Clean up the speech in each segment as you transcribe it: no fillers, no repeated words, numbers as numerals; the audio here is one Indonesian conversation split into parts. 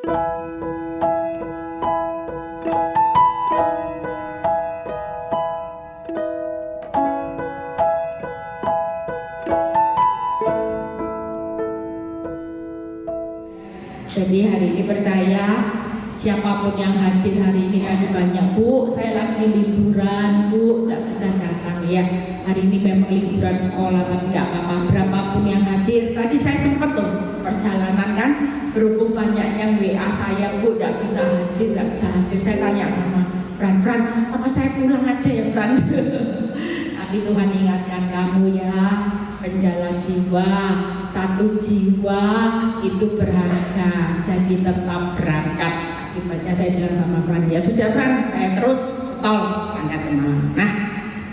Jadi hari ini percaya siapapun yang hadir hari ini kan banyak, Bu, saya lagi liburan, Bu, tidak bisa datang ya. Hari ini memang liburan sekolah, tapi tidak apa-apa, berapapun yang hadir. Tadi saya sempat tuh perjalanan kan, berhubung banyaknya WA saya, Bu, tidak bisa hadir. Saya tanya sama Fran, apa saya pulang aja ya Fran? Tapi Tuhan ingatkan kamu ya, penjala jiwa, satu jiwa itu berharga, jadi tetap berangkat. Akibatnya saya bilang sama Fran, ya sudah Fran, saya terus tol berangkat ke Malang. Nah,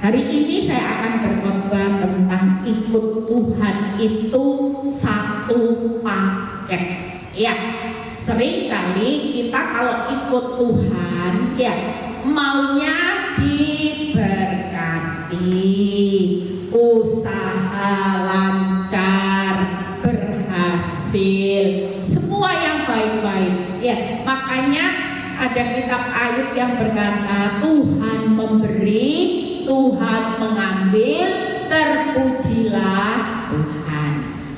hari ini saya akan berkhotbah tentang ikut Tuhan itu satu paket. Ya, seringkali kita kalau ikut Tuhan, ya maunya diberkati, usaha lancar, berhasil, semua yang baik-baik. Ya, makanya ada kitab Ayub yang berkata, Tuhan memberi, Tuhan mengambil, terpujilah Tuhan.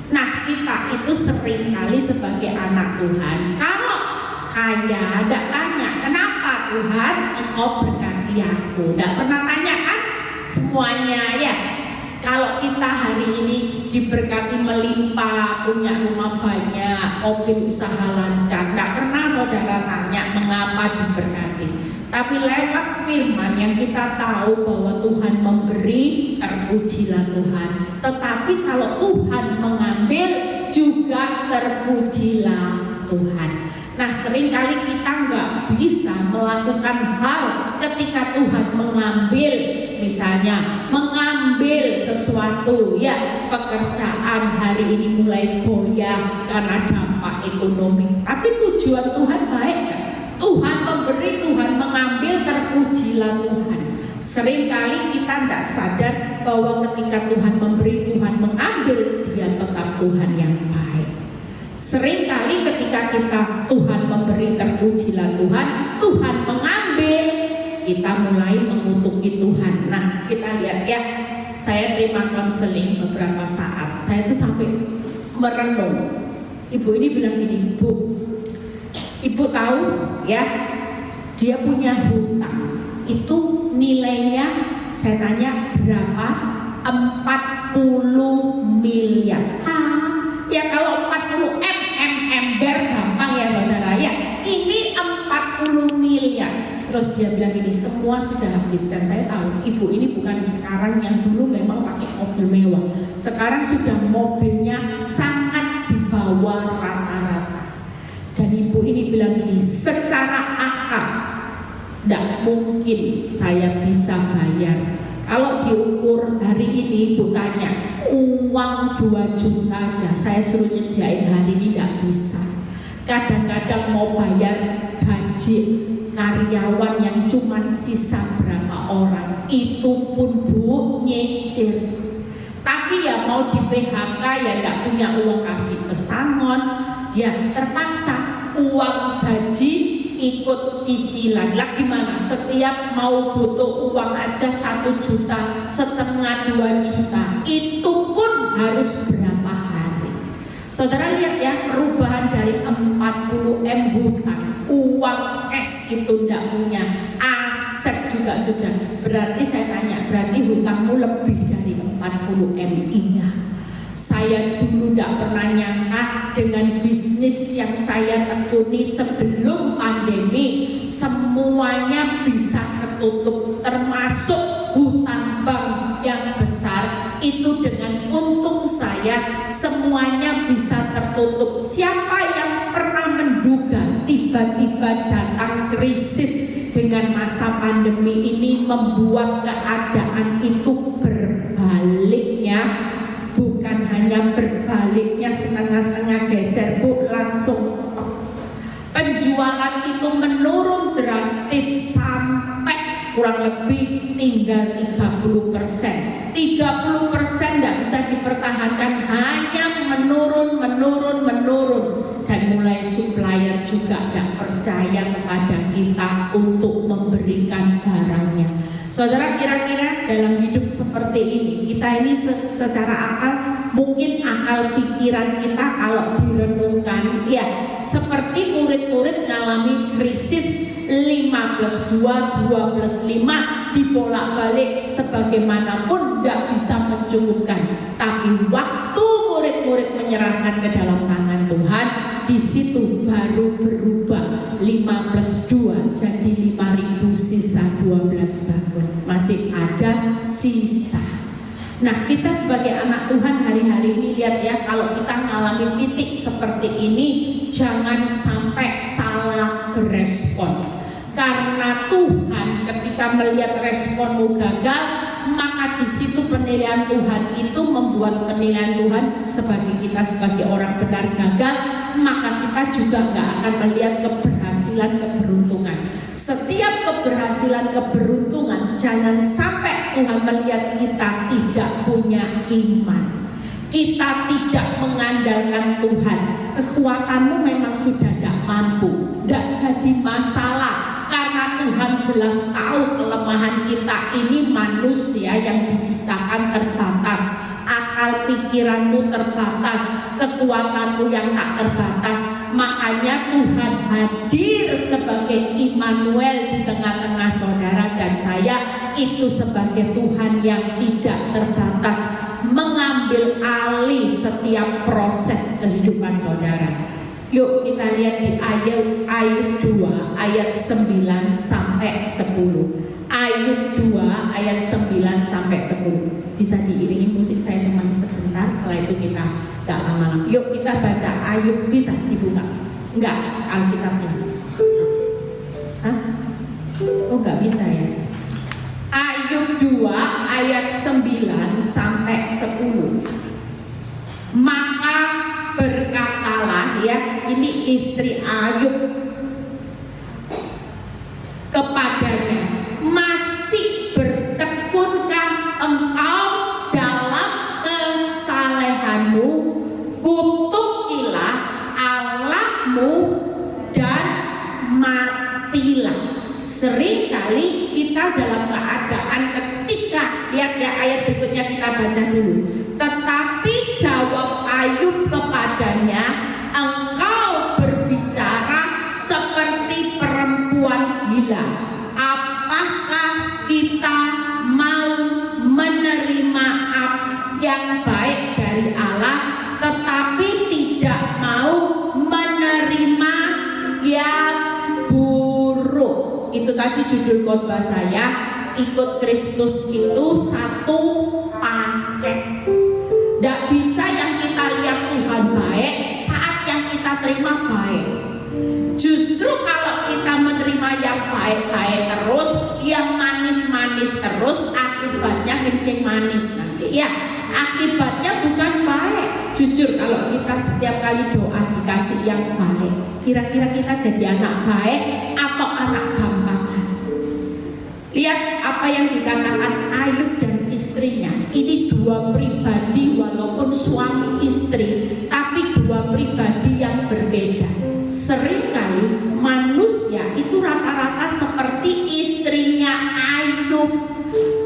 Nah, kita itu seringkali sebagai anak Tuhan, kalau kaya tidak tanya, kenapa Tuhan engkau berkati aku? Tidak pernah tanya kan semuanya ya. Kalau kita hari ini diberkati melimpah, punya rumah banyak, mobil usaha lancar, tidak pernah saudara tanya mengapa diberkati. Tapi lewat firman yang kita tahu bahwa Tuhan memberi, terpujilah Tuhan. Tetapi kalau Tuhan mengambil, juga terpujilah Tuhan. Nah, seringkali kita nggak bisa melakukan hal ketika Tuhan mengambil. Misalnya mengambil sesuatu, ya pekerjaan hari ini mulai goyah karena dampak ekonomi. Tapi tujuan Tuhan baik kan? Tuhan memberi, Tuhan mengambil, terpujilah Tuhan. Seringkali kita tidak sadar bahwa ketika Tuhan memberi, Tuhan mengambil, dia tetap Tuhan yang baik. Seringkali ketika Tuhan memberi, terpujilah Tuhan, Tuhan mengambil, kita mulai mengutuki Tuhan. Nah, kita lihat ya, saya terima konseling beberapa saat, saya itu sampai merenung. Ibu ini bilang gini, Bu, Ibu tahu ya, dia punya hutang, itu nilainya, saya tanya berapa? 40 miliar. Ya kalau 40 ember gampang ya saudara ya, ini 40 miliar. Terus dia bilang gini, semua sudah habis. Dan saya tahu ibu ini bukan sekarang yang dulu memang pakai mobil mewah. Sekarang sudah mobilnya sangat di bawah rata-rata. Dan ibu ini bilang gini, secara akal tidak mungkin saya bisa bayar. Kalau diukur hari ini, ibu tanya, uang 2 juta aja saya suruh nyediain hari ini tidak bisa. Kadang-kadang mau bayar gaji karyawan yang cuma sisa berapa orang, itu pun Bu nyicil. Tapi ya mau di PHK ya tidak punya uang kasih pesangon, ya terpaksa uang gaji ikut cicilan. Lah gimana? Setiap mau butuh uang aja 1,5 juta, 2 juta, itu pun harus berapa hari? Saudara lihat ya, perubahan dari 40 M hutang, uang cash itu tidak punya, aset juga sudah. Berarti saya tanya, berarti hutangmu lebih dari 40 M? Iya. Saya dulu tidak pernah nyangka dengan bisnis yang saya tekuni sebelum pandemi, semuanya bisa ketutup, termasuk hutang bank yang besar itu dengan untung saya semuanya bisa tertutup. Siapa yang pernah menduga tiba-tiba datang krisis dengan masa pandemi ini membuat keadaan itu berbaliknya? Bukan hanya berbaliknya setengah-setengah geser, Bu, langsung penjualan itu menurun drastis sampai kurang lebih tinggal 30%. 30% tidak bisa dipertahankan, hanya menurun dan mulai supplier juga tidak percaya kepada kita untuk memberikan barangnya. Saudara, kira-kira dalam hidup seperti ini, kita ini secara akal, mungkin akal pikiran kita kalau direnungkan, ya seperti murid-murid mengalami krisis 5+2, 2+5, dibolak-balik sebagaimanapun tidak bisa mencukupkan. Tapi waktu murid-murid menyerahkan ke dalam tangan Tuhan, di situ baru berubah 5+2 jadi 5.000, sisa 12 bakul. Masih ada sisa. Nah, kita sebagai anak Tuhan hari-hari ini lihat ya, kalau kita mengalami titik seperti ini, jangan sampai salah berespon. Karena Tuhan ketika melihat responmu gagal, maka di situ penilaian Tuhan itu membuat penilaian Tuhan sebagai kita sebagai orang benar gagal, maka kita juga nggak akan melihat keberhasilan keberuntungan. Setiap keberhasilan keberuntungan, jangan sampai Tuhan melihat kita tidak punya iman, kita tidak mengandalkan Tuhan. Kekuatanmu memang sudah tidak mampu, tidak jadi masalah. Karena Tuhan jelas tahu kelemahan kita ini manusia yang diciptakan terbatas. Akal pikiranmu terbatas, kekuatanmu yang tak terbatas. Makanya Tuhan hadir sebagai Immanuel di tengah-tengah saudara dan saya, itu sebagai Tuhan yang tidak terbatas, mengambil alih setiap proses kehidupan saudara. Yuk kita lihat di Ayub 2 ayat 9 sampai 10. Ayub 2 ayat 9 sampai 10. Bisa diiringi musik saya cuma sebentar, setelah itu kita tidak lama-lama. Yuk kita baca Ayub, bisa dibuka? Enggak, Alkitabnya. Hah? Oh enggak bisa ya. Ayub 2 ayat 9 sampai 10. Maka berkatalah, ya, ini istri Ayub kepadanya, masih bertekunkah engkau dalam kesalehanmu? Kutukilah Allahmu dan matilah. Seringkali kita dalam keadaan ketika, lihat ya ayat berikutnya kita baca dulu. Tetapi jawab Ayub kepadanya, engkau berbicara seperti perempuan gila. Apakah kita mau menerima yang baik dari Allah, tetapi tidak mau menerima yang buruk? Itu tadi judul khotbah saya, ikut Kristus itu satu paket. Tidak bisa yang kita lihat Tuhan baik saat yang kita terima baik. Justru kalau kita menerima yang baik-baik terus, yang manis-manis terus, akibatnya kencing manis nanti. Ya, akibatnya bukan baik. Jujur kalau kita setiap kali doa dikasih yang baik, kira-kira kita jadi anak baik atau anak gampangan? Lihat apa yang dikatakan Ayub dan istrinya. Ini dua pribadi walaupun suami istri, tapi dua pribadi yang berbeda. Seringkali manusia itu rata-rata seperti istrinya Ayub.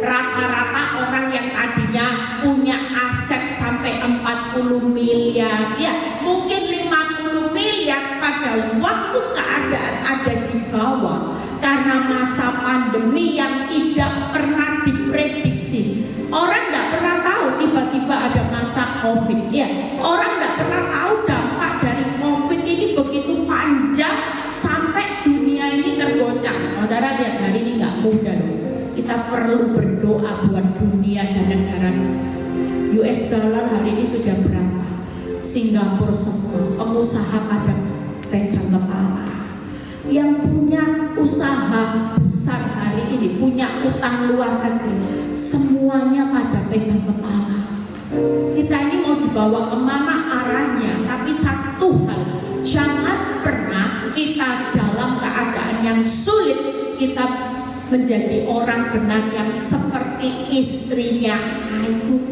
Rata-rata orang yang tadinya punya aset sampai 40 miliar, ya mungkin 50 miliar, pada waktu keadaan ada di bawah karena masa pandemi yang tidak pernah diprediksi. Orang nggak pernah tahu tiba-tiba ada masa COVID, ya. Orang nggak pernah tahu dampak dari COVID ini begitu panjang sampai dunia ini tergoncang. Saudara lihat hari ini nggak mudah loh. Kita perlu berdoa buat dunia dan negara kita. US dollar hari ini sudah berapa? Singapura semua pengusaha pada pegang kepala. Yang punya usaha besar hari ini, punya utang luar negeri, semuanya pada pegang kepala. Kita ini mau dibawa kemana arahnya? Tapi satu hal, jangan pernah kita dalam keadaan yang sulit kita menjadi orang benar yang seperti istrinya Ayub.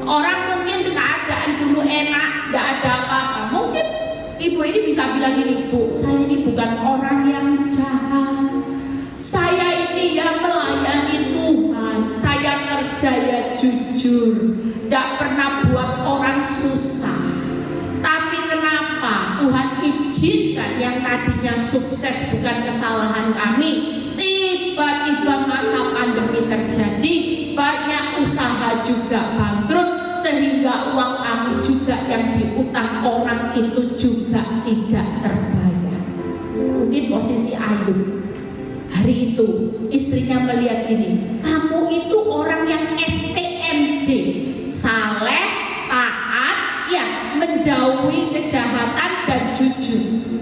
Orang mungkin keadaan dulu enak, tidak ada apa-apa. Mungkin Ibu ini bisa bilang gini, Bu, saya ini bukan orang yang jahat, saya ini yang melayani Tuhan, saya kerja ya jujur, tidak pernah buat orang susah. Tapi kenapa Tuhan izinkan yang tadinya sukses bukan kesalahan kami, tiba-tiba masa pandemi terjadi, banyak usaha juga bangkrut, sehingga uang kami juga yang diutang orang itu juga tidak terbayar. Mungkin posisi Ayub hari itu istrinya melihat gini, kamu itu orang yang STMJ, saleh, taat, ya menjauhi kejahatan dan jujur.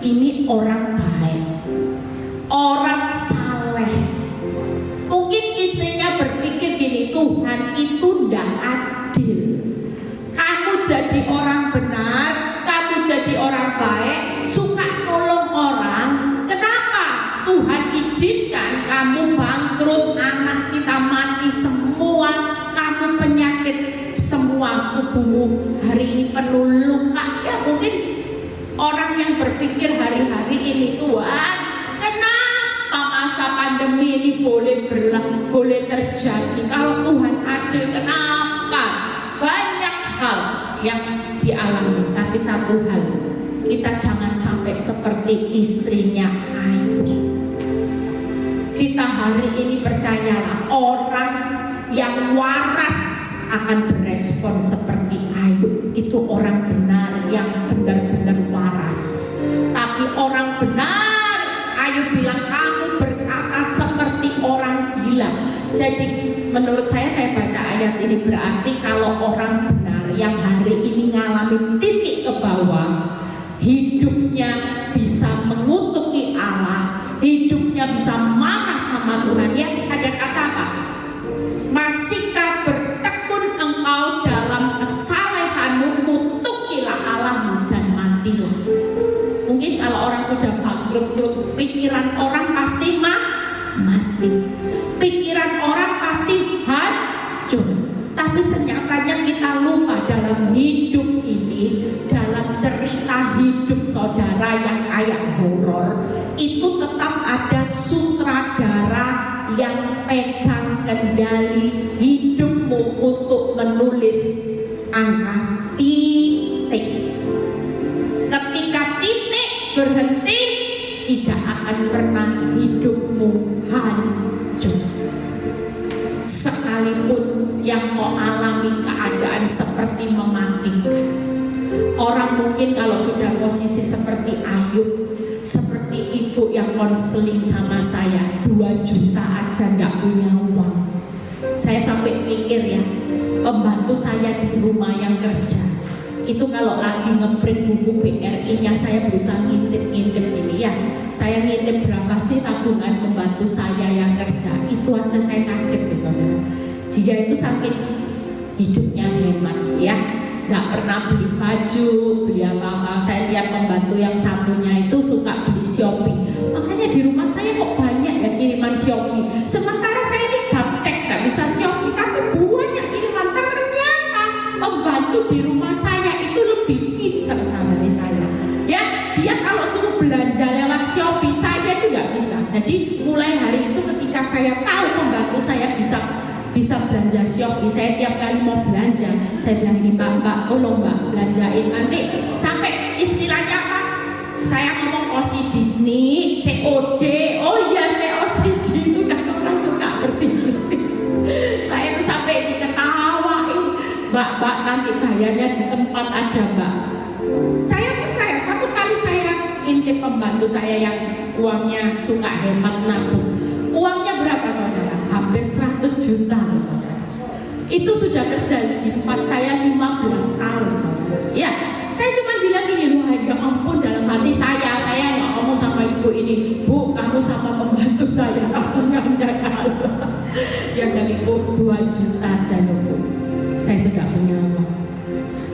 Ini orang baik, orang saleh. Mungkin istrinya berpikir gini, Tuhan itu tidak adil. Kamu jadi orang benar, kamu jadi orang baik, suka nolong orang. Kenapa Tuhan izinkan kamu bangkrut, anak kita mati semua, kamu penyakit semua, tubuhmu hari ini penuh luka? Ya mungkin orang yang berpikir hari-hari ini, Tuhan, kenapa masa pandemi ini boleh terjadi? Kalau Tuhan adil, kenapa banyak hal yang dialami? Tapi satu hal, kita jangan sampai seperti istrinya Ayub. Kita hari ini percayalah, orang yang waras akan berespon seperti Ayub. Itu orang benar yang benar-benar waras. Tapi orang benar, Ayub bilang, kamu berkata seperti orang gila. Jadi menurut saya baca ayat ini berarti kalau orang benar yang hari ini ngalami titik ke bawah, hidupnya bisa mengutuki Allah, hidupnya bisa marah sama Tuhan. Ya, ada kata apa? Masihkah bertekun engkau dalam kesalehanmu, kutukilah Allahmu dan matilah. Mungkin kalau orang sudah bangkrut, pikiran orang pasti mati, pikiran orang pasti hancur. Tapi senyatanya kita lupa dalam hidup ini, dalam cerita hidup saudara yang kayak horor, itu tetap ada sutradara yang pegang kendali hidupmu untuk menulis angka titik. Ketika titik berhenti, tidak akan pernah hidupmu hancur. Sekalipun yang kau alami keadaan seperti mematikan. Orang mungkin kalau sudah posisi seperti Ayub, seperti ibu yang konseling sama saya, 2 juta aja nggak punya uang. Saya sampai pikir ya, pembantu saya di rumah yang kerja itu kalau lagi ngeprint buku BRI-nya, saya berusaha ngintip ini ya, saya ngintip berapa sih tabungan pembantu saya yang kerja. Itu aja saya kaget saudara. Dia itu saking hidupnya hemat ya, nggak pernah beli baju, beli apa-apa. Saya lihat pembantu yang satunya itu suka beli Shopee. Makanya di rumah saya kok banyak ya kiriman Shopee. Sementara saya ini gaptek, nggak bisa Shopee, tapi banyak kiriman. Ternyata pembantu di rumah saya itu lebih pintar dari saya. Ya, dia kalau suruh belanja lewat Shopee, saya itu nggak bisa. Jadi mulai hari itu ketika saya tahu pembantu saya bisa belanja Shopee, saya tiap kali mau belanja, saya bilang ini, Mbak, tolong Mbak belanjain nanti sampai istilahnya apa? Saya ngomong OCD nih, COD, oh iya COCD itu kan orang suka bersih-bersih. Saya tuh sampai diketawain, Mbak, nanti bayarnya di tempat aja Mbak. Saya percaya, satu kali saya intip pembantu saya yang uangnya suka hemat nabung. Uangnya berapa saudara? Hampir 100 juta saudara. Itu sudah kerja di tempat saya 15 tahun saudara. Ya, saya cuma bilang gini, loh ya ampun, dalam hati saya nggak ngomong sama ibu ini, Bu, kamu sama pembantu saya tabungannya kalah. Ya kan ibu, 2 juta aja Bu. Saya tidak punya uang.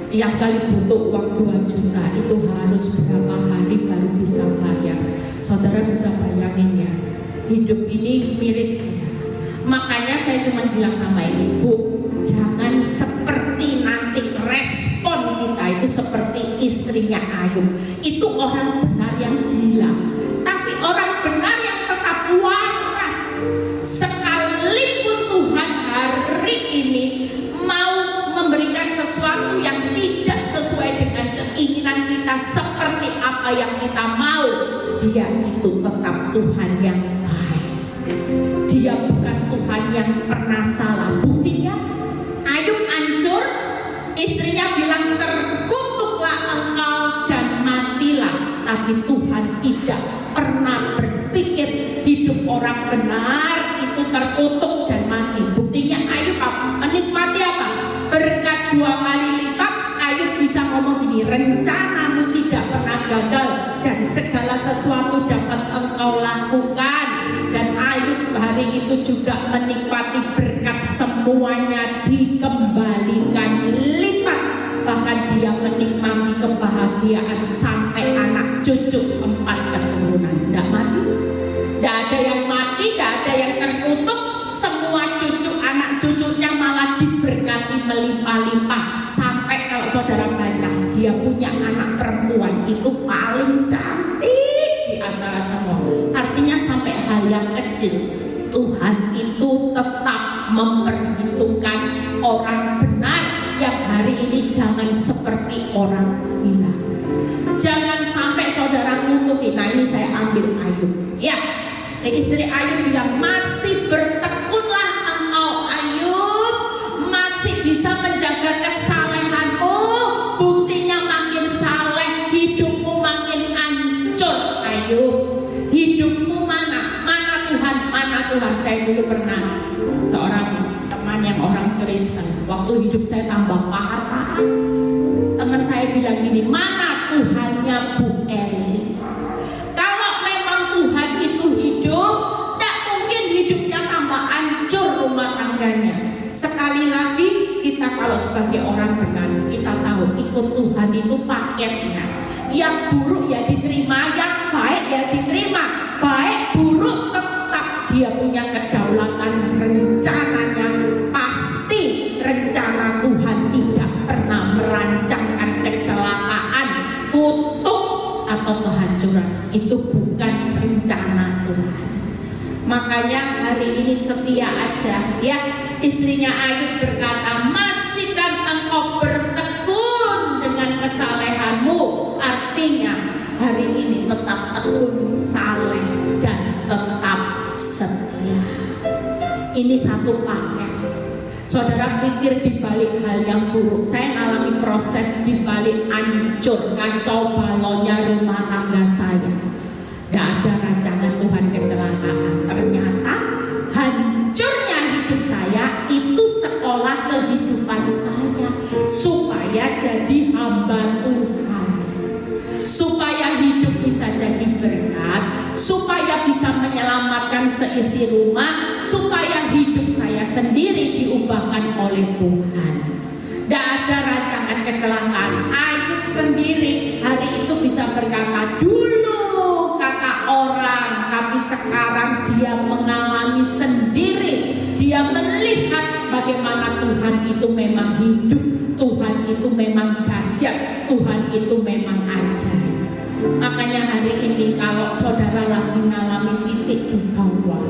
Tiap kali butuh uang 2 juta itu harus berapa hari baru bisa bayar. Saudara bisa bayangin ya, hidup ini miris. Makanya saya cuma bilang sama ibu, jangan seperti nanti respon kita itu itu seperti istrinya Ayub. Itu orang benar yang gila. Tapi orang benar yang tetap waras, sekalipun Tuhan hari ini mau memberikan sesuatu yang tidak sesuai dengan keinginan kita seperti apa yang kita mau, Dia itu tetap Tuhan yang baik. Dia bukan Tuhan yang pernah salah. Buktinya Ayub hancur, istrinya bilang terkutuklah engkau dan matilah. Tapi Tuhan tidak pernah berpikir hidup orang benar itu terkutuk dan mati. Buktinya Ayub menikmati apa? Berkat 2 kali lipat. Ayub bisa ngomong gini, rencanamu tidak pernah gagal dan segala sesuatu dapat engkau lakukan. Dan Ayub hari itu juga menikmati berkat, semuanya dikembalikan lipat. Bahkan dia menikmati kebahagiaan sampai anak cucu 4 keturunan. Tidak mati, tidak ada yang mati, tidak ada yang terkutuk. Semua cucu anak cucunya malah diberkati melimpah-limpah. Sampai kalau saudara baca, dia punya anak perempuan itu paling cantik di antara semua. Artinya sampai hal yang kecil Tuhan itu tetap memperhitungkan orang benar. Yang hari ini jangan seperti orang gila. Jangan sampai saudara ngutuki. Nah ini saya ambil Ayub. Ya, istri Ayub bilang, masih bertekunlah engkau Ayub, masih bisa menjaga kesalehanmu. Buktinya makin saleh, hidupmu makin hancur Ayub. Hidupmu mana? Mana Tuhan? Mana Tuhan? Saya dulu pernah seorang teman yang orang Kristen. Waktu hidup saya tambah parah. Teman saya bilang gini, mana Tuhannya Bu Eli? Kalau memang Tuhan itu hidup, tak mungkin hidupnya tambah hancur rumah tangganya. Sekali lagi kita kalau sebagai orang benar, kita tahu ikut Tuhan itu paketnya. Yang buruk ya diterima, yang baik ya diterima. Baik buruk tetap dia punya kedaulatan rencananya. Pasti rencana Tuhan tidak pernah merancangkan kecelakaan, kutuk atau kehancuran. Itu bukan rencana Tuhan. Makanya hari ini setia aja ya. Istrinya Ayub berkata, masihkan engkau bertekun dengan kesalehanmu. Artinya hari ini tetap tekun, saleh dan tetap setia. Ini satu paket. Saudara pikir di balik hal yang buruk, saya alami proses di balik hancur, kacau balonnya rumah tangga saya. Tidak ada rancangan Tuhan kecelakaan. Ternyata hancurnya hidup saya itu sekolah kehidupan saya, supaya jadi hamba Tuhan, supaya hidup bisa jadi berkat, supaya bisa menyelamatkan seisi rumah, supaya hidup saya sendiri diubahkan oleh Tuhan. Tidak ada rancangan kecelakaan. Ayub sendiri hari itu bisa berkata, dulu kata orang, tapi sekarang dia mengalami sendiri. Dia melihat bagaimana Tuhan itu memang hidup, Tuhan itu memang dahsyat, Tuhan itu memang ajaib. Makanya hari ini kalau saudara lagi mengalami titik di bawah,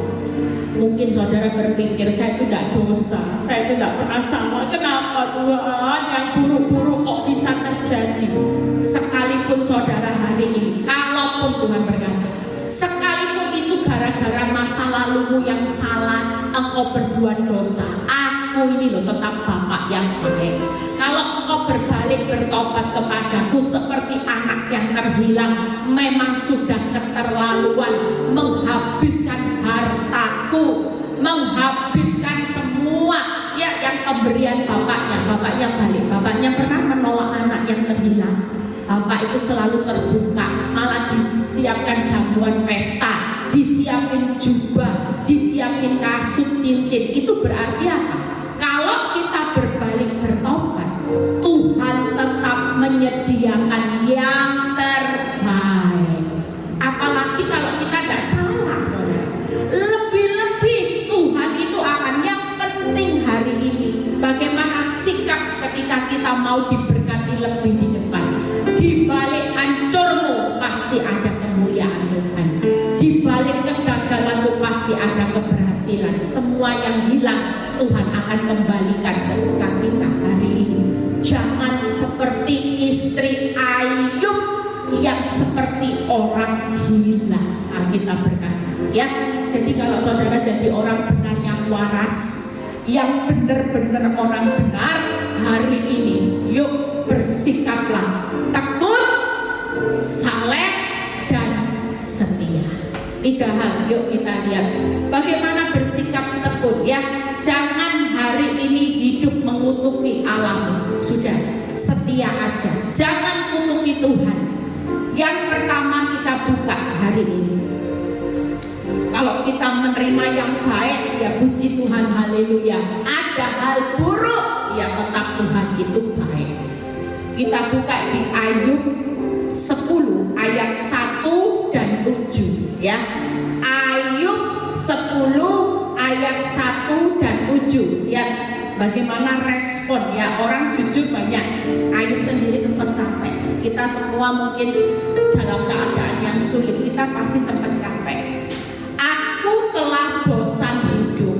mungkin saudara berpikir, saya itu tidak dosa, saya itu tidak pernah salah. Kenapa Tuhan yang buruk-buruk kok bisa terjadi? Sekalipun saudara hari ini, kalaupun Tuhan berkata, sekalipun itu gara-gara masa lalumu yang salah, engkau berbuat dosa, aku ini loh tetap Bapak yang baik. Kalau engkau berbalik bertobat kepadaku seperti anak yang terhilang, memang sudah keterlaluan menghabiskan hartaku, menghabiskan semua ya yang pemberian bapaknya balik. Bapaknya pernah menolak anak yang terhilang. Bapak itu selalu terbuka, malah disiapkan jamuan pesta, disiapin jubah, disiapin kasut, cincin. Itu berarti apa? Kalau kita berbalik bertobat, Tuhan tetap menyediakan yang terbaik. Apalagi kalau kita tidak salah, saudara. Lebih-lebih Tuhan itu akan, yang penting hari ini bagaimana sikap ketika kita mau diberkati lebih di depan. pasti ada keberhasilan. Semua yang hilang Tuhan akan kembalikan ketika kita hari ini. Jangan seperti istri Ayub yang seperti orang gila. Kita berkata ya. Jadi kalau saudara jadi orang benar yang waras, yang benar-benar orang benar, hari ini yuk bersikaplah tekun, saleh, dan setia. 3 hal yuk kita lihat bagaimana bersikap tekun ya. Jangan hari ini hidup mengutuki alam, sudah setia aja, jangan kutuki Tuhan. Yang pertama kita buka hari ini, kalau kita menerima yang baik ya puji Tuhan, haleluya. Ada hal buruk ya tetap Tuhan itu baik. Kita buka di Ayub 10 ayat 1 dan 7 ya. Ayub 10 ayat 1 dan 7 ya. Bagaimana respon ya orang jujur banyak. Ayub sendiri sempat capek. Kita semua mungkin dalam keadaan yang sulit, kita pasti sempat capek. Aku telah bosan hidup,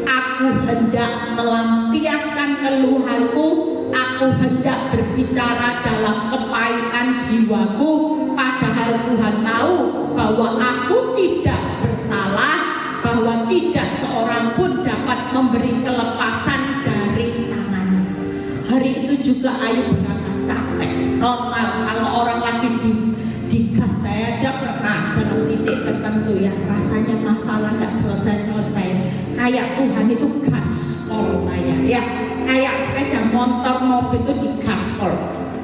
aku hendak melampiaskan keluhanku, aku hendak berbicara dalam kepahitan jiwaku, padahal Tuhan tahu bahwa aku tidak bersalah, bahwa tidak seorang pun dapat memberi kelepasan dari tangan. Hari itu juga Ayub berkata capek, normal. Kalau orang lagi digas, saya aja pernah dalam titik tertentu ya, rasanya masalah gak selesai-selesai, kayak Tuhan itu gaspol saya ya, kayak sepeda motor mobil itu digaspol,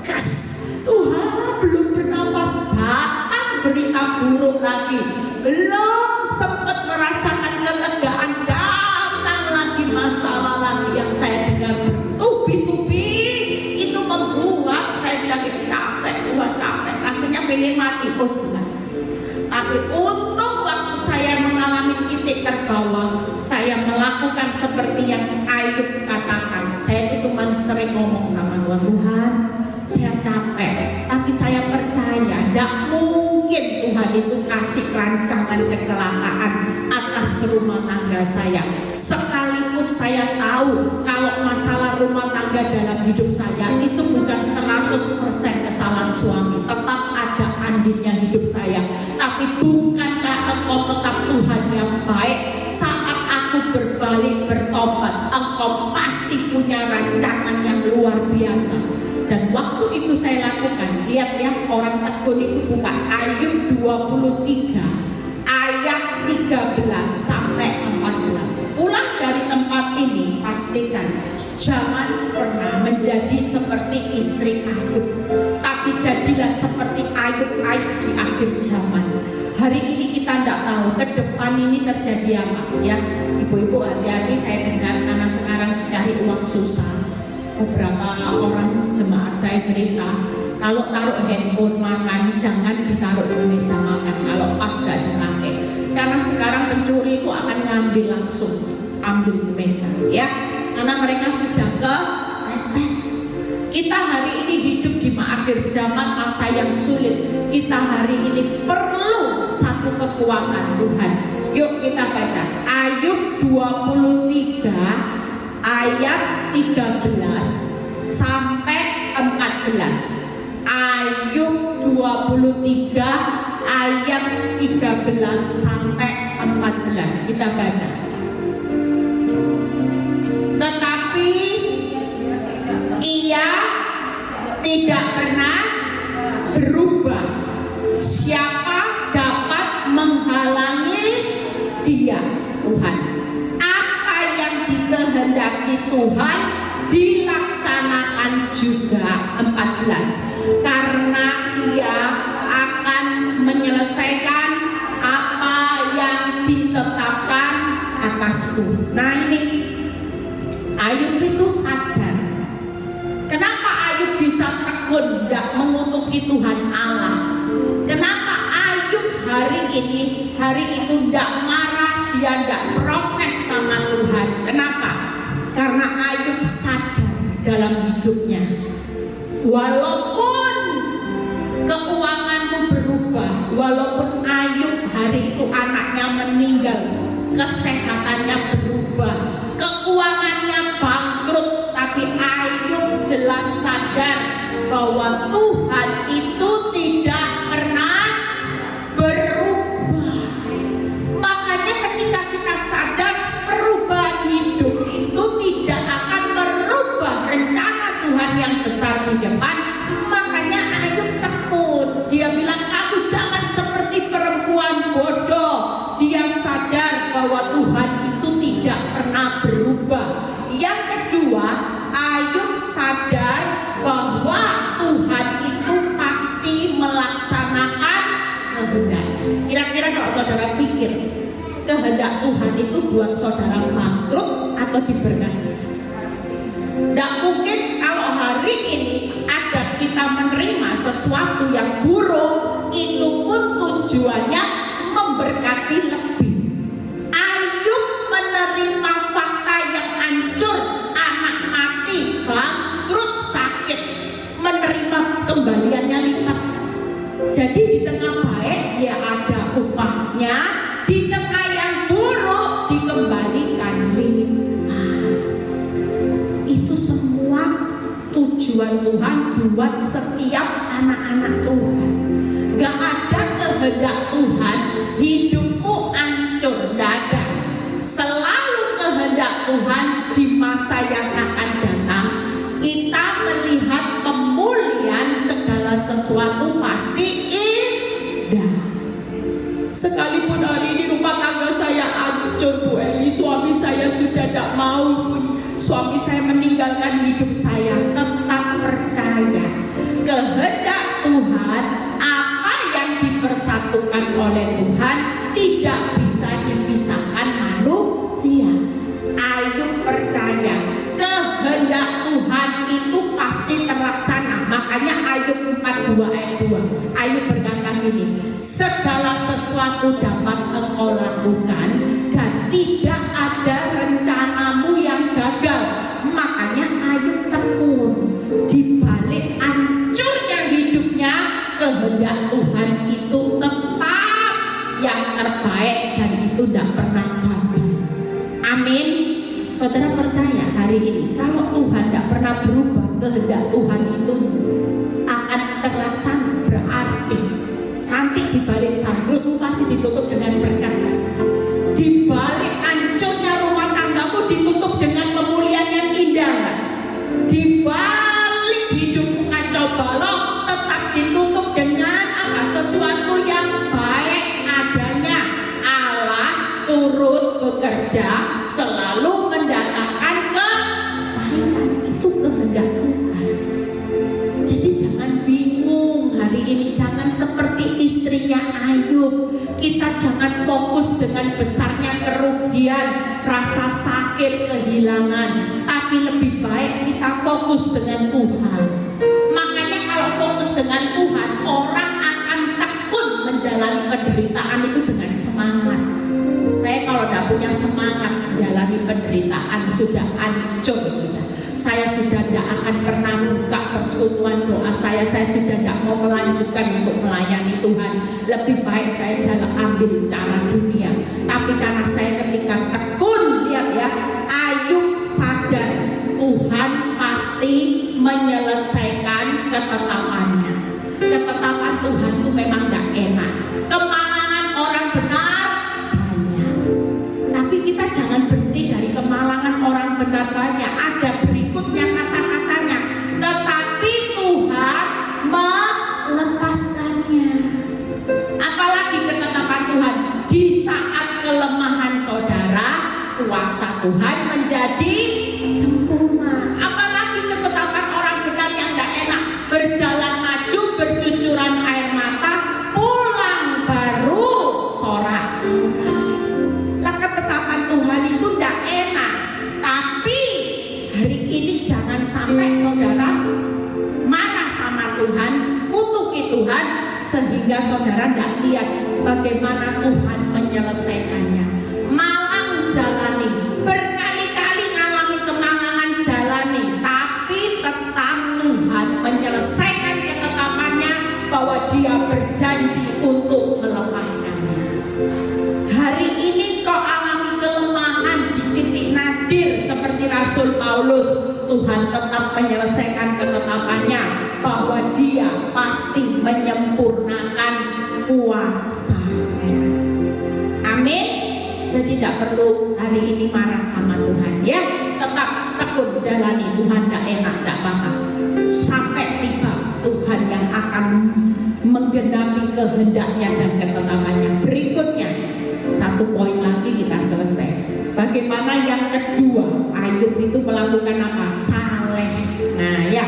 gas. Tuhan belum bernafas, datang berita buruk lagi, belum sempat merasakan kelegaan, datang lagi masalah lagi yang saya dengar bertubi-tubi. Itu membuat saya bilang itu capek, capek, rasanya pengen mati. Oh jelas. Tapi untung waktu saya mengalami titik terbawah, saya melakukan seperti yang Ayub katakan. Saya itu cuma sering ngomong sama Tuhan, Tuhan saya capek, tapi saya percaya tidak mungkin Tuhan itu kasih rancangan kecelakaan atas rumah tangga saya. Sekalipun saya tahu kalau masalah rumah tangga dalam hidup saya itu bukan 100% kesalahan suami, tetap ada andinnya hidup saya. Tapi bukankah engkau tetap Tuhan yang baik? Saat aku berbalik bertobat, engkau pasti punya rancangan yang luar biasa. Dan waktu itu saya lakukan, lihat ya, orang tekun itu buka Ayub 23 ayat 13 sampai 14. Pulang dari tempat ini, pastikan jangan pernah menjadi seperti istri Ayub, tapi jadilah seperti Ayub di akhir zaman. Hari ini kita tidak tahu ke depan ini terjadi apa ya. Ibu-ibu hati-hati, saya dengar karena sekarang cari uang susah. Beberapa orang jemaat saya cerita, kalau taruh handphone makan jangan ditaruh di meja makan kalau pas tidak dipakai, karena sekarang pencuri itu akan ngambil langsung, ambil di meja ya, karena mereka sudah kepepet. Kita hari ini hidup di akhir zaman, masa yang sulit. Kita hari ini perlu satu kekuatan Tuhan. Yuk kita baca Ayub 23 ayat 13 sampai 14. Ayub 23 ayat 13 sampai 14. Kita baca. Tetapi ia tidak pernah berubah. Siapa dapat menghalangi dia? Tuhan. Dikehendaki Tuhan dilaksanakan juga. 14. Karena ia akan menyelesaikan apa yang ditetapkan atasku. Nah ini Ayub itu sadar. Kenapa Ayub bisa tekun tidak mengutuki Tuhan Allah? Kenapa Ayub hari itu tidak marah, dia tidak protes sama Tuhan? Kenapa? Karena Ayub sadar dalam hidupnya, walaupun keuanganmu berubah, walaupun Ayub hari itu anaknya meninggal, kesehatannya berubah, keuangannya bangkrut, tapi Ayub jelas sadar bahwa Tuhan itu tidak pernah berubah. Makanya ketika kita sadar perubahan hidup itu tidak akan merubah rencana Tuhan yang besar di depan, makanya Ayub tekun. Dia bilang, kamu jangan seperti perempuan bodoh. Dia sadar bahwa Tuhan itu tidak pernah berubah. Yang kedua, Ayub sadar bahwa Tuhan itu pasti melaksanakan kehendaknya. Kira-kira kalau saudara pikir, kehendak Tuhan itu buat saudara bangkrut atau diberkati? Tidak mungkin kalau hari ini ada kita menerima sesuatu yang buruk, itu pun tujuannya memberkati lebih. Ayub menerima fakta yang hancur, anak mati, bangkrut, sakit, menerima kembaliannya lipat. Jadi di tengah baik ya ada upahnya, di tengah yang buruk dikembalikan lipat. Itu semua tujuan Tuhan buat setiap anak-anak Tuhan. Gak ada kehendak Tuhan hidupmu hancur, gak ada. Selalu kehendak Tuhan di masa yang akan datang kita melihat pemulihan segala sesuatu pasti indah. Sekalipun hari ini rumah tangga saya hancur, Bu Eli, suami saya sudah tidak mau, suami saya meninggalkan hidup saya, tetap percaya kehendak Tuhan, apa yang dipersatukan oleh Tuhan tidak bisa dipisahkan manusia. Ayub percaya kehendak Tuhan itu pasti terlaksana. Makanya Ayub 42 ayat 2, Ayub berkata gini, segala sesuatu dapat engkau lakukan dan tidak ada rencanamu yang gagal. Makanya Ayub tekun di balik hancurnya hidupnya, kehendak Tuhan itu tetap yang terbaik dan itu tidak pernah gagal. Amin. Saudara percaya hari ini kalau Tuhan tidak pernah berubah, kehendak Tuhan itu akan terlaksana. Berarti nanti di balik bangkrutmu pasti ditutup dengan berkat. Di balik hancurnya rumah tanggamu ditutup dengan pemulihan yang indah. Di balik hidupmu kacau balau tetap ditutup dengan apa? Sesuatu yang baik adanya. Allah turut bekerja selalu mendatangkan kebaikan. Itu kehendak Tuhan. Jadi jangan bingung hari ini, jangan seperti istrinya Ayub. Kita jangan fokus dengan besarnya kerugian, rasa sakit, kehilangan, tapi lebih baik kita fokus dengan Tuhan. Makanya kalau fokus dengan Tuhan, orang akan tekun menjalani penderitaan itu dengan semangat. Saya kalau tidak punya semangat menjalani penderitaan sudah hancur. Saya sudah tidak akan pernah buka persekutuan doa saya sudah tidak mau melanjutkan untuk melayani Tuhan. Lebih baik saya jalan ambil cara dunia. Tapi karena saya ketika tekun, lihat ya, Ayub sadar Tuhan pasti menyelesaikan ketetapannya. Ketetapan Tuhan itu memang tidak enak. Kemalangan orang benar banyak. Tapi kita jangan berhenti dari kemalangan orang benar banyak. Ada berikutnya kata-katanya. Tetapi Tuhan melepaskannya. Apalagi ketetapan Tuhan. Di saat kelemahan saudara, kuasa Tuhan menjadi sempurna. Apalagi ketetapan orang benar yang tidak enak. Berjalan maju, bercucuran air mata, pulang baru sorak-sorai. Lah ketetapan Tuhan itu tidak enak. Tapi hari ini jangan sampai saudara marah sama Tuhan, kutuki Tuhan, sehingga saudara tidak lihat bagaimana Tuhan menyelesaikannya. Malang jalani, berkali-kali ngalami kemalangan jalani, tapi tetap Tuhan menyelesaikan ketetapannya bahwa Dia berjanji untuk melepaskannya. Hari ini kau alami menyelesaikan ketetapannya, bahwa Dia pasti menyempurnakan kuasa-Nya. Amin. Jadi tidak perlu hari ini marah sama Tuhan ya, tetap tekun jalani. Tuhan tidak enak, tidak apa-apa, sampai tiba Tuhan yang akan menggenapi kehendak-Nya dan ketetapannya. Berikutnya, satu poin lagi kita selesai. Bagaimana yang kedua? Ayub itu melakukan apa? Saleh. Nah ya,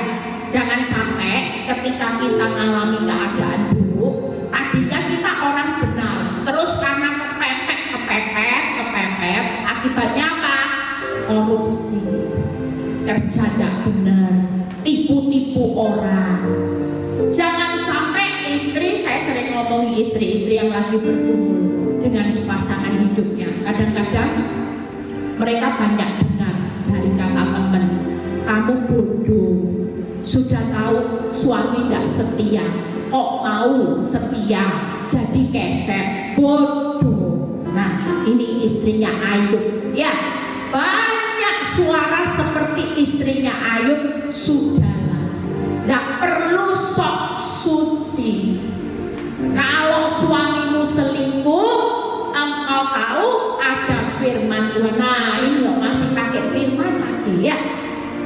jangan sampai ketika kita mengalami keadaan buruk, tadinya kita orang benar, terus karena kepepet, akibatnya apa? Korupsi, kerja tidak benar, tipu-tipu orang. Jangan sampai istri, saya sering ngomongi istri-istri yang lagi bergumul dengan pasangan hidupnya. Kadang-kadang mereka banyak dengar dari kata teman, kamu bodoh, sudah tahu suami tidak setia, kok mau setia, jadi keset, bodoh. Nah ini istrinya Ayub ya, banyak suara seperti istrinya Ayub. Sudahlah, tidak perlu sok suci. Kalau suamimu selingkuh, engkau tahu ada firman Tuhan. Nah ini loh, masih pakai firman lagi ya.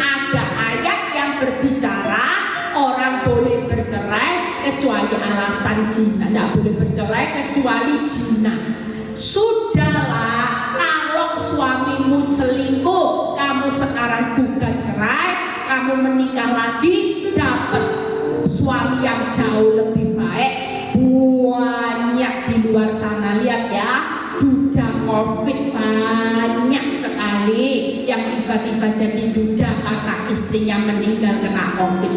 Ada ayat yang berbicara orang boleh bercerai kecuali alasan zina, tidak boleh bercerai kecuali zina. Sudahlah, kalau suamimu selingkuh, kamu sekarang gugat cerai, kamu menikah lagi, dapat suami yang jauh lebih baik. Banyak di luar sana, lihat ya, duda COVID banyak sekali yang tiba-tiba jadi duda karena istrinya meninggal kena COVID.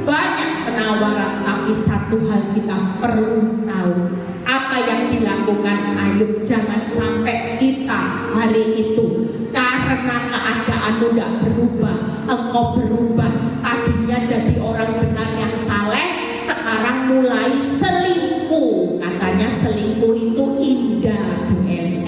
Banyak penawaran, tapi satu hal kita perlu tahu, apa yang dilakukan Ayub. Jangan sampai kita hari itu karena keadaanmu tidak berubah, engkau berubah. Tadinya jadi orang benar yang saleh, sekarang mulai selingkuh. Katanya selingkuh itu indah,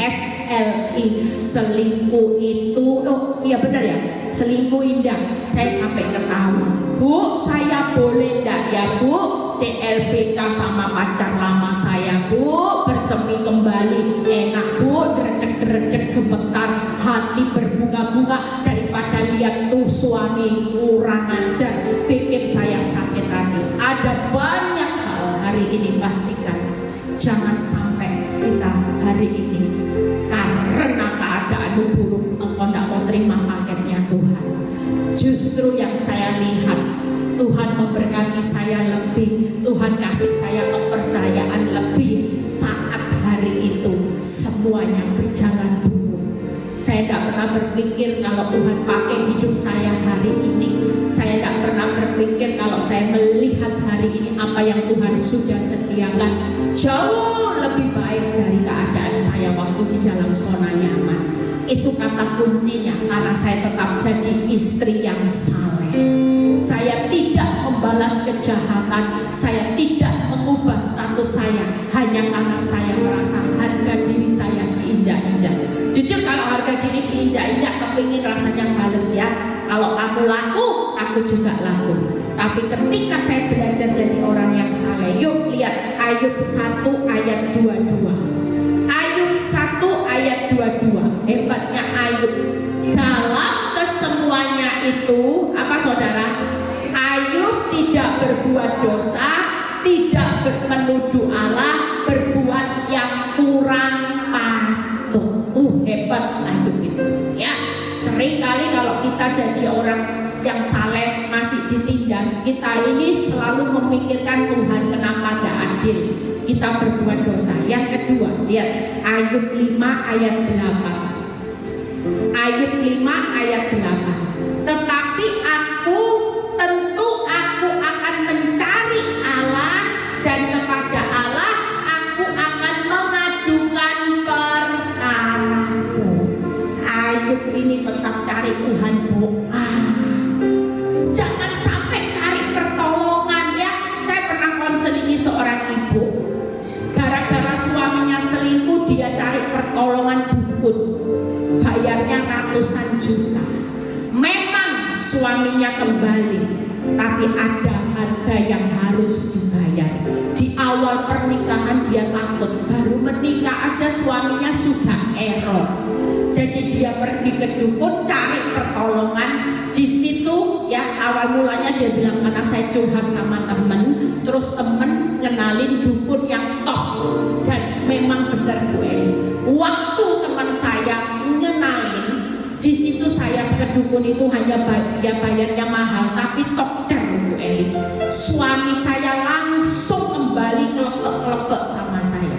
SLI. Selingkuh itu, oh iya benar ya, selingkuh indah. Saya sampai ketawa, Bu, saya boleh enggak ya Bu CLBK sama pacar lama saya Bu, bersemi kembali, enak Bu, deret-deret gemetar, hati berbunga-bunga, daripada lihat tuh suami kurang ajar, bikin saya sakit hati. Ada banyak hal hari ini, pastikan jangan sampai kita hari ini karena keadaanmu buruk engkau tidak mau terima paketnya Tuhan. Justru yang saya lihat, Tuhan memberkati saya lebih, Tuhan kasih saya kepercayaan lebih saat hari itu semuanya berjalan buruk. Saya tidak pernah berpikir kalau Tuhan pakai hidup saya hari ini. Saya tidak pernah berpikir kalau saya melihat hari ini apa yang Tuhan sudah sediakan jauh lebih baik dari keadaan saya waktu di dalam zona nyaman. Itu kata kuncinya, karena saya tetap jadi istri yang saleh. Saya tidak membalas kejahatan, saya tidak mengubah status saya hanya karena saya merasa harga diri saya diinjak-injak. Jujur kalau harga diri diinjak-injak, kepingin rasanya bales ya. Kalau kamu laku, aku juga laku. Tapi ketika saya belajar jadi orang yang saleh, yuk lihat Ayub 1 ayat 22. Ayub 1 ayat 22. Hebatnya Ayub. Dalam kesemuanya itu, apa saudara? Ayub tidak berbuat dosa, tidak menuduh Allah, berbuat yang kurang patut. Hebat Ayub itu. Ya, sering kali kalau kita jadi orang yang saleh masih ditindas, kita ini selalu memikirkan Tuhan kenapa tidak adil, kita berbuat dosa. Yang kedua, lihat Ayub 5 ayat 8. Ayub 5 ayat 8. Tetapi tentu aku akan mencari Allah, dan kepada Allah aku akan mengadukan perkaraku. Ayub ini tetap cari Tuhan, doa. Jangan sampai cari pertolongan ya. Saya pernah konselingi seorang ibu, gara-gara suaminya selingkuh, dia cari pertolongan dukun, bayarnya ratusan juta. Memang suaminya kembali, tapi ada harga yang harus dibayar. Di awal pernikahan dia takut, baru menikah aja suaminya sudah error. Jadi dia pergi ke dukun cari pertolongan. Di situ ya awal mulanya dia bilang karena saya curhat sama temen, terus temen ngenalin dukun yang top. Dan memang benar Bu Eli, waktu teman saya ngenalin, di situ saya ke dukun itu hanya bayarnya mahal, tapi tokcer Bu Eli. Suami saya langsung kembali kelepek-kelepek sama saya,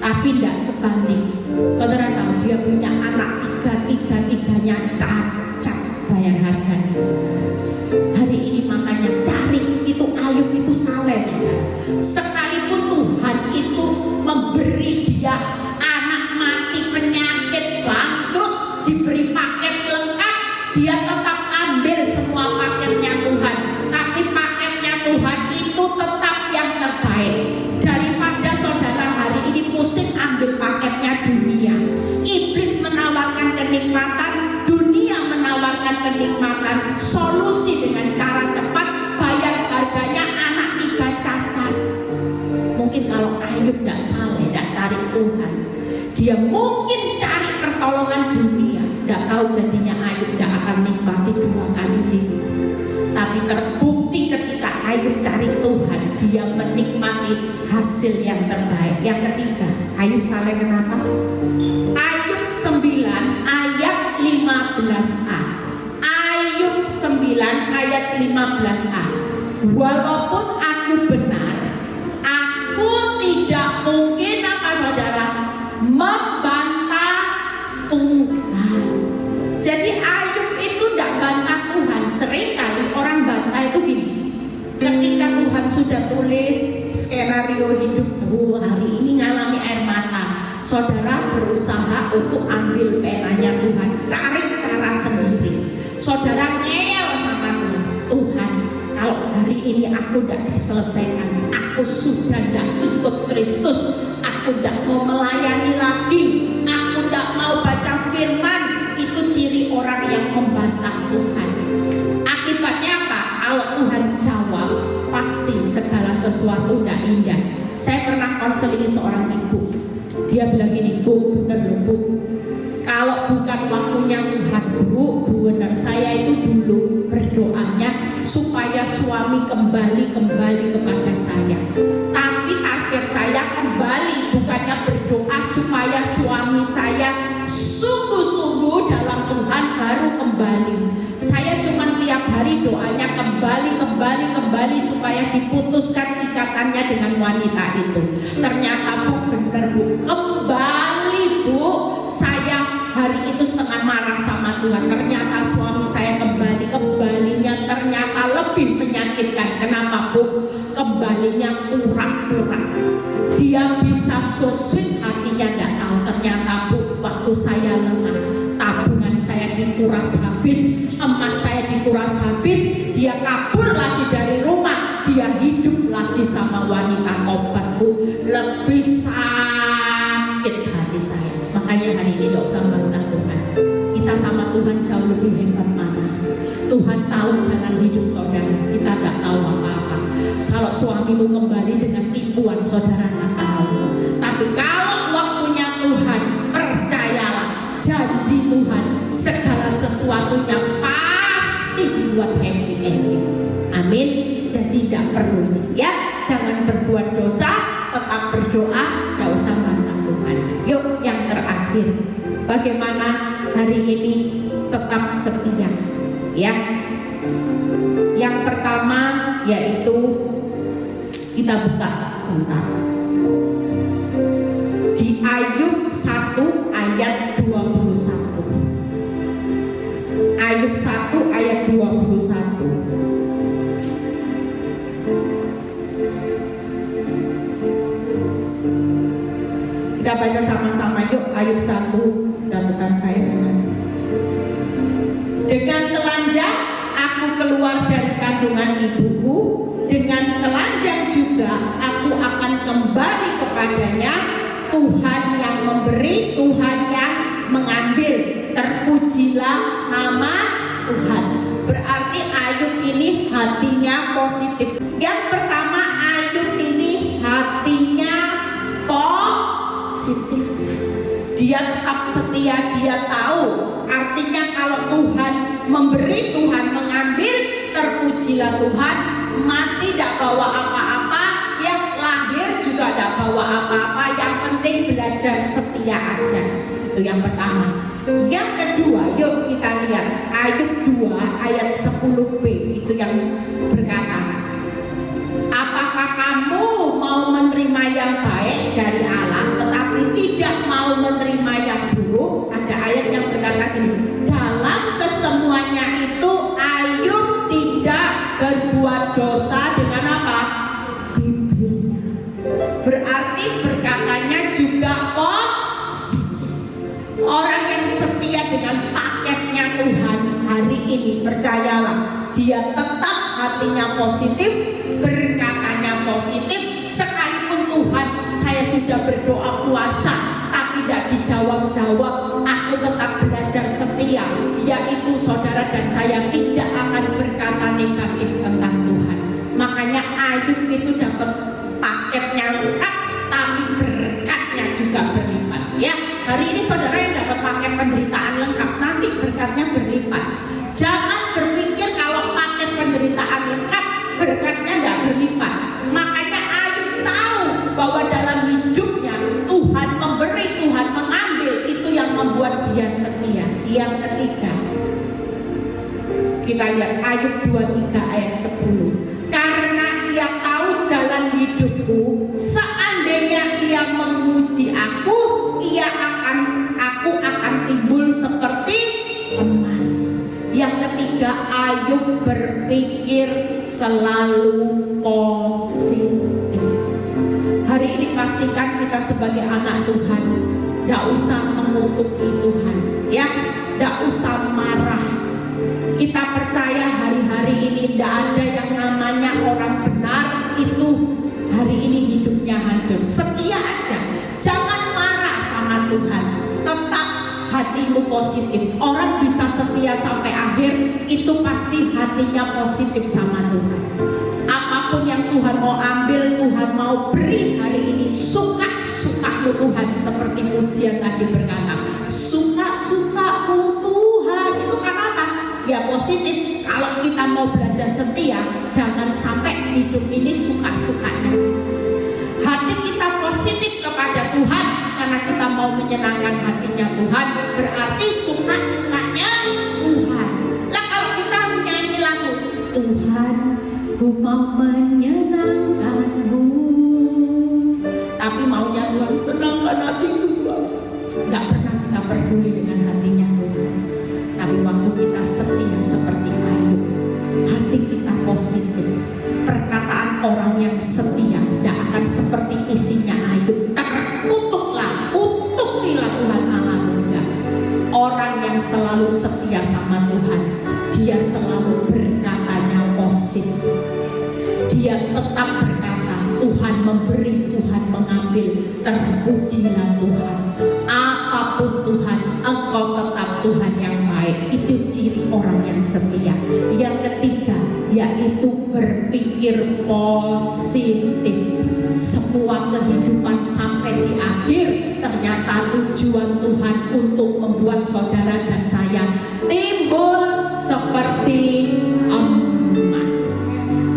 tapi tidak sebanding. Saudara tahu dia punya anak tiga-tiganya cacat bayar harganya. Hari ini makanya cari itu Ayub itu saleh saudara. Sekalipun Tuhan itu memberi dia anak mati penyakit bangkrut, diberi paket lengkap, dia tetap ambil semua paketnya Tuhan. Tapi paketnya Tuhan itu tetap yang terbaik. Daripada saudara hari ini pusing ambil paketnya dunia. Iblis menawarkan kenikmatan, dunia menawarkan kenikmatan, solusi dengan cara cepat, bayar harganya anak 3 cacat. Mungkin kalau Ayub tidak saleh, tidak cari Tuhan, dia mungkin cari pertolongan dunia. Tidak tahu jadinya Ayub tidak akan nikmati 2 kali lipat. Tapi terbukti ketika Ayub cari Tuhan, dia menikmati hasil yang terbaik. Yang ketiga, Ayub saleh kenapa? Ayub 9 ayat 15a. Ayub 9 ayat 15a. Walaupun aku benar, aku tidak mungkin apa saudara membantah Tuhan. Jadi Ayub itu tidak bantah Tuhan. Seringkali orang bantah itu gini, ketika Tuhan sudah tulis skenario hidupmu hari ini ngalami air mata, saudara berusaha untuk ambil penanya Tuhan, cari cara sendiri. Saudara ngeyel sama Tuhan, Tuhan kalau hari ini aku tidak diselesaikan, aku sudah tidak ikut Kristus, aku tidak mau melayani lagi, aku tidak mau baca firman. Itu ciri orang yang membantah Tuhan. Akibatnya apa? Kalau Tuhan jawab, pasti segala sesuatu tidak indah. Saya pernah konseling seorang ibu, dia bilang gini, Bu, benar loh Bu, kalau bukan waktunya Tuhan Bu benar, saya itu dulu berdoanya supaya suami kembali kepada saya. Tapi target saya kembali, bukannya berdoa supaya suami saya sungguh-sungguh dalam Tuhan baru kembali. Saya cuma tiap hari doanya kembali supaya diputuskan ikatannya dengan wanita itu. Ternyata Bu benar Bu, kembali Bu. Saya hari itu setengah marah sama Tuhan. Ternyata suami saya kembalinya ternyata lebih menyakitkan. Kenapa Bu? Kembalinya pura-pura. Dia bisa so sweet, hatinya tidak tahu. Ternyata Bu, waktu saya lengah, tabungan saya dikuras habis, emas saya dikuras habis, dia kabur lagi dari rumah, dia hidup lagi sama wanita tobat Bu. Lebih sakit hati saya. Makanya hari ini tidak usah bantah Tuhan. Kita sama Tuhan jauh lebih hebat mana. Tuhan tahu jalan hidup saudara, kita tidak tahu apa-apa. Kalau suamimu kembali dengan tipuan, saudara tidak tahu. Tapi kalau waktunya Tuhan, percayalah, janji Tuhan, segala sesuatunya pasti dibuat happy ending. Amin. Jadi tidak perlu ya, jangan berbuat dosa, tetap berdoa, tidak usah bantah Tuhan. Yuk yang terakhir, bagaimana hari ini tetap setia ya. Yang pertama yaitu kita buka sebentar di Ayub 1 ayat 21. Ayub 1 ayat 21. Kita baca sama-sama yuk, Ayub 1, dapetan saya dengan telanjang aku keluar dari kandungan ibuku, dengan telanjang juga aku akan kembali kepadanya. Tuhan yang memberi, Tuhan yang mengambil, terpujilah nama Tuhan. Berarti positif. Yang pertama, Ayub ini hatinya positif. Dia tetap setia, dia tahu artinya kalau Tuhan memberi, Tuhan mengambil, terpujilah Tuhan. Mati tidak bawa apa-apa, yang lahir juga tidak bawa apa-apa, yang penting belajar setia aja. Itu yang pertama. Yang kedua, yuk kita lihat Ayub 2 ayat 10b, itu yang berkata, apakah kamu mau menerima yang baik dari Allah tetapi tidak mau menerima yang buruk? Ada ayat yang berkata gini, dalam kesemuanya itu Ayub tidak berbuat dosa dengan apa? Bibirnya. Berarti berkatanya juga positif. Orang yang setia dengan paketnya Tuhan hari ini, percayalah, dia tetap hatinya positif, berkatanya positif. Sekalipun Tuhan, saya sudah berdoa puasa tapi tidak dijawab-jawab, aku tetap belajar setia, yaitu saudara dan saya tidak akan berkata negatif tentang Tuhan. Makanya Ayub itu dapat paketnya lengkap, tapi berkatnya juga berlipat. Ya, hari ini saudara yang dapat paket penderitaan lengkap, nanti berkatnya berlipat. Jangan berpikir kalau paket penderitaan lengkap, berkatnya tidak berlipat. Makanya Ayub tahu bahwa dalam hidupnya Tuhan memberi, Tuhan mengambil, itu yang membuat dia setia. Yang ketiga, kita lihat Ayub 23 ayat 10. Karena ia tahu jalan hidupku, seandainya ia memuji aku akan timbul seperti emas. Yang ketiga, Ayub berpikir selalu positif. Hari ini pastikan kita sebagai anak Tuhan tidak usah mengutuki Tuhan, ya, tidak usah marah. Kita percaya hari-hari ini tidak ada yang namanya orang benar itu hari ini hidupnya hancur. Setia aja, jangan marah sama Tuhan, tetap hatimu positif. Orang bisa setia sampai akhir, itu pasti hatinya positif sama Tuhan. Apapun yang Tuhan mau ambil, Tuhan mau beri hari ini, suka-sukamu Tuhan. Seperti pujian tadi berkata, suka-sukamu Tuhan. Itu karena apa? Ya positif. Kalau kita mau belajar setia, jangan sampai hidup ini suka-sukanya. Hati kita positif kepada Tuhan karena kita mau menyenangkan hatinya Tuhan, berarti suka-sukanya Tuhan. Lah kalau kita nyanyi lagu Tuhan, ku mau menyenangkanmu, tapi maunya Tuhan senangkan hatiku Tuhan, nggak pernah kita peduli dengan hatinya Tuhan. Tapi waktu kita setia seperti Ayub, hati kita positif, perkataan orang yang setia tidak akan seperti isinya Ayub, terkutuklah, kutukilah Tuhan Allahmu. Enggak. Orang yang selalu setia sama Tuhan, dia selalu berkatanya positif. Dia tetap berkata, Tuhan memberi, Tuhan mengambil, terpujilah Tuhan. Apapun Tuhan, Engkau tetap Tuhan yang baik. Itu ciri orang yang setia. Yang ketiga, yaitu berpikir positif. Semua kehidupan sampai di akhir ternyata tujuan Tuhan untuk membuat saudara dan saya timbul seperti emas.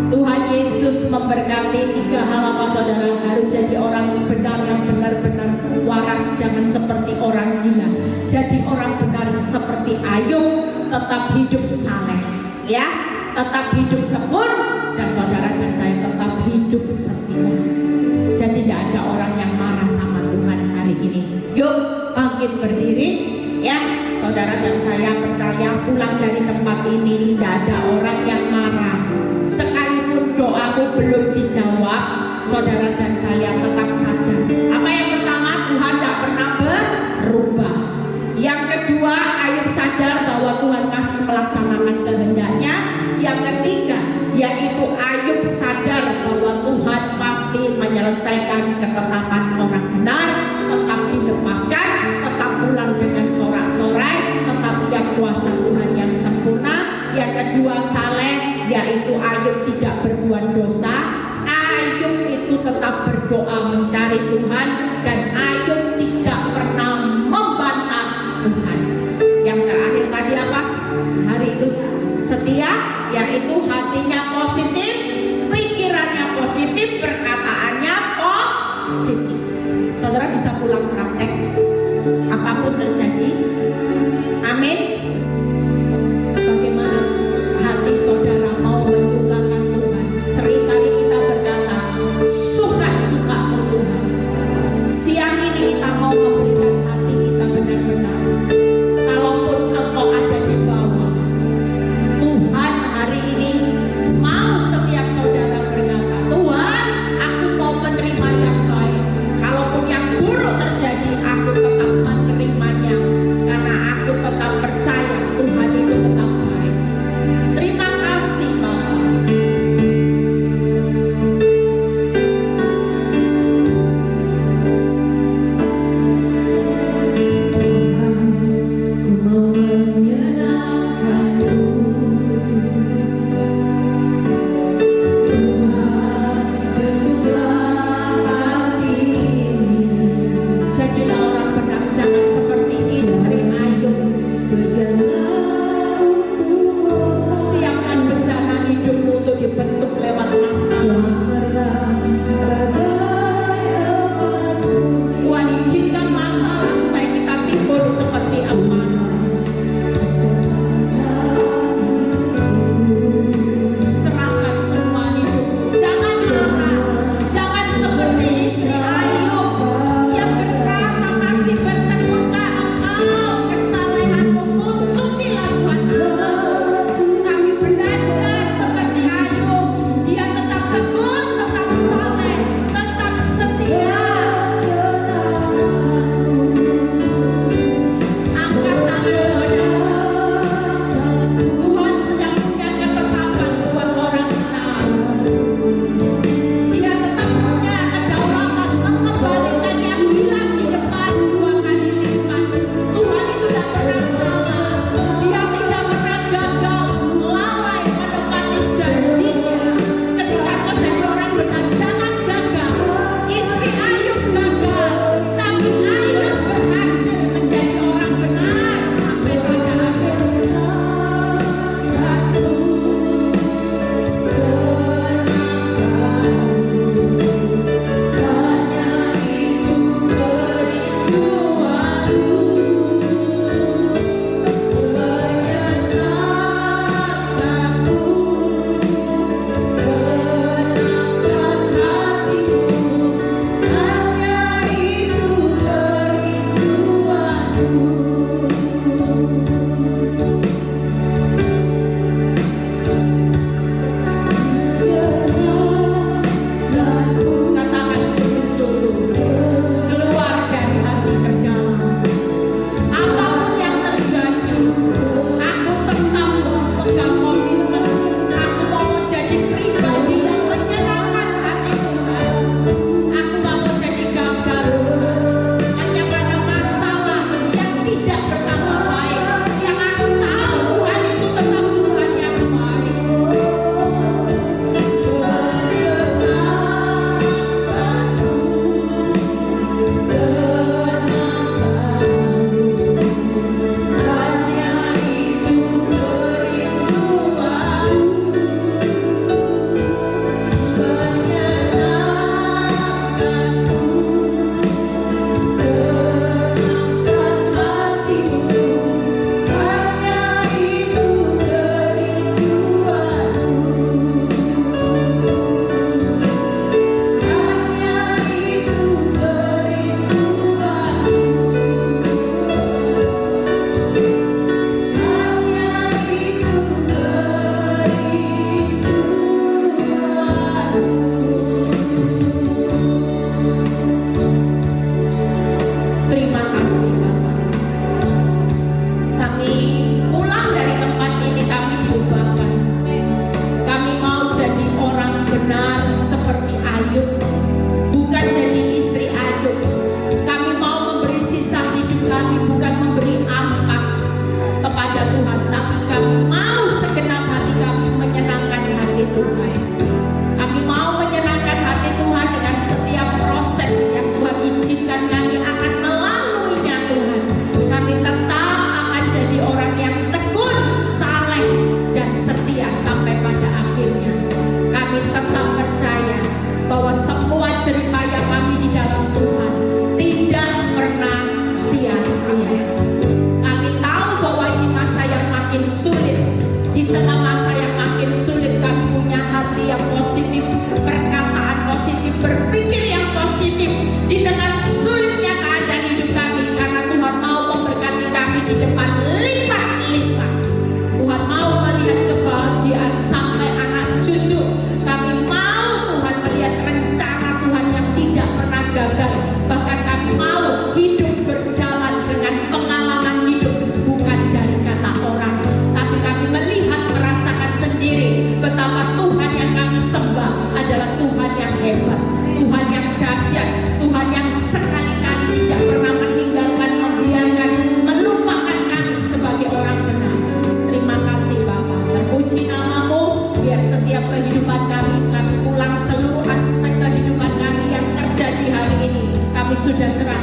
Tuhan Yesus memberkati 3 hal apa saudara? Harus jadi orang benar yang benar-benar waras, jangan seperti orang gila. Jadi orang benar seperti Ayub, tetap hidup saleh, ya, tetap hidup tekun, dan saudara dan saya tetap hidup setia. Jadi tidak ada orang yang marah sama Tuhan hari ini. Yuk bangkit berdiri, ya, saudara dan saya percaya pulang dari tempat ini tidak ada orang yang marah. Sekalipun doamu belum dijawab, saudara dan saya tetap sadar. Apa yang pertama? Tuhan tidak pernah berubah. Yang kedua, Ayub sadar bahwa Tuhan pasti melaksanakan kehendaknya. Yang ketiga, yaitu Ayub sadar bahwa Tuhan pasti menyelesaikan ketetapan orang benar, tetap dilepaskan, tetap pulang dengan sorak-sorai, tetap lihat kuasa Tuhan yang sempurna. Yang kedua, saleh, yaitu Ayub tidak berbuat dan Ayub tidak pernah membantah Tuhan. Yang terakhir tadi apa? Hari itu setia, yaitu hatinya positif, pikirannya positif, perkataannya positif. Saudara bisa pulang praktek apapun terjadi. Amin. Sebagaimana hati saudara mau menyukakan Tuhan. Seringkali kita berkata, suka-suka Tuhan. Siang ini kita mau memberikan hati kita benar-benar. Kalaupun engkau ada di bawah, Tuhan hari ini mau setiap saudara berkata, Tuhan, aku mau menerima yang baik. Kalaupun yang buruk terjadi, aku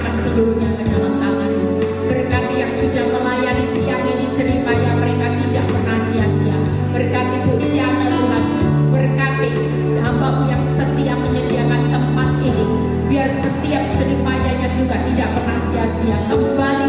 serahkan seluruhnya ke dalam tangan-Mu. Berkati yang sudah melayani siang ini Jeremiah, mereka tidak pernah sia-sia. Berkati Bu Siana Tuhan, berkati hamba-Mu yang setia menyediakan tempat ini, biar setiap Jeremiah-nya juga tidak pernah sia-sia. Kembali